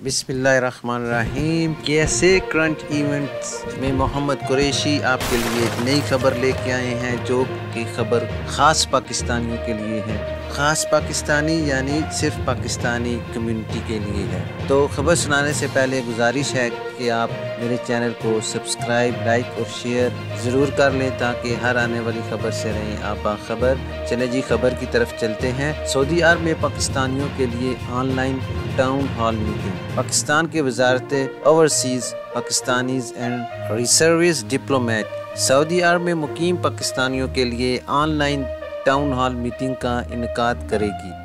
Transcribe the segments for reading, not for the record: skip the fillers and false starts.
बिस्मिल्लाहिर्रहमानिर्रहीम। कैसे current events में मोहम्मद कुरैशी आपके लिए एक नई खबर लेके आए हैं, जो कि खबर ख़ास पाकिस्तानियों के लिए है। ख़ास पाकिस्तानी यानी सिर्फ पाकिस्तानी कम्युनिटी के लिए है। तो खबर सुनाने से पहले गुजारिश है कि आप मेरे चैनल को सब्सक्राइब, लाइक और शेयर ज़रूर कर लें, ताकि हर आने वाली खबर से रहें आप बाखबर। चले जी, खबर की तरफ चलते हैं। सऊदी अरब में पाकिस्तानियों के लिए online town hall meeting. Pakistan के वजारत overseas Pakistanis and resource development Saudi Arab में मुकीम पाकिस्तानियों के लिए ऑनलाइन टाउन हॉल मीटिंग का इनेकाद करेगी।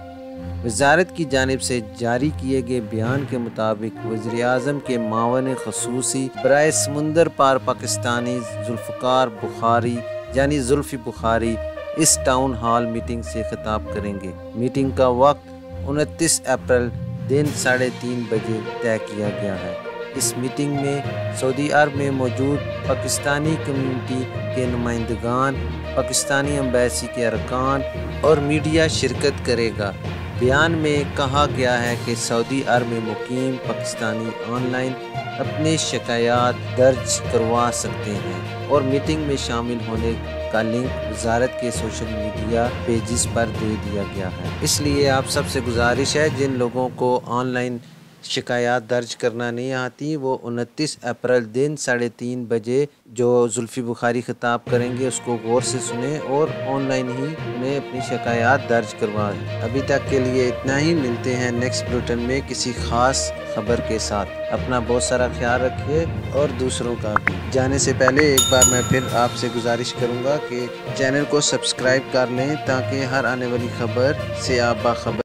वजारत की जानिब से जारी किए गए बयान के मुताबिक वज़ीर आज़म के मावन ख़ुसूसी बराए समुंदर पार पाकिस्तानी जुल्फ़िकार बुखारी यानी जुल्फ़ी बुखारी इस टाउन हॉल मीटिंग से खिताब करेंगे। मीटिंग का वक्त 29 अप्रैल दिन 3:30 बजे तय किया गया है। इस मीटिंग में सऊदी अरब में मौजूद पाकिस्तानी कम्युनिटी के नुमाइंदगान, पाकिस्तानी एम्बेसी के अरकान और मीडिया शिरकत करेगा। बयान में कहा गया है कि सऊदी अरब में मुकीम पाकिस्तानी ऑनलाइन अपने शिकायत दर्ज करवा सकते हैं और मीटिंग में शामिल होने का लिंक वजारत के सोशल मीडिया पेजेस पर दे दिया गया है। इसलिए आप सबसे गुजारिश है, जिन लोगों को ऑनलाइन शिकायत दर्ज करना नहीं आती, वो 29 अप्रैल दिन 3:30 बजे जो जुल्फ़ी बुखारी खिताब करेंगे उसको गौर से सुने और ऑनलाइन ही उन्हें अपनी शिकायत दर्ज करवाएं। अभी तक के लिए इतना ही। मिलते हैं नेक्स्ट बुलेटिन में किसी ख़ास खबर के साथ। अपना बहुत सारा ख्याल रखिए और दूसरों का भी। जाने से पहले एक बार मैं फिर आपसे गुजारिश करूँगा कि चैनल को सब्सक्राइब कर लें, ताकि हर आने वाली खबर से आप बाखबर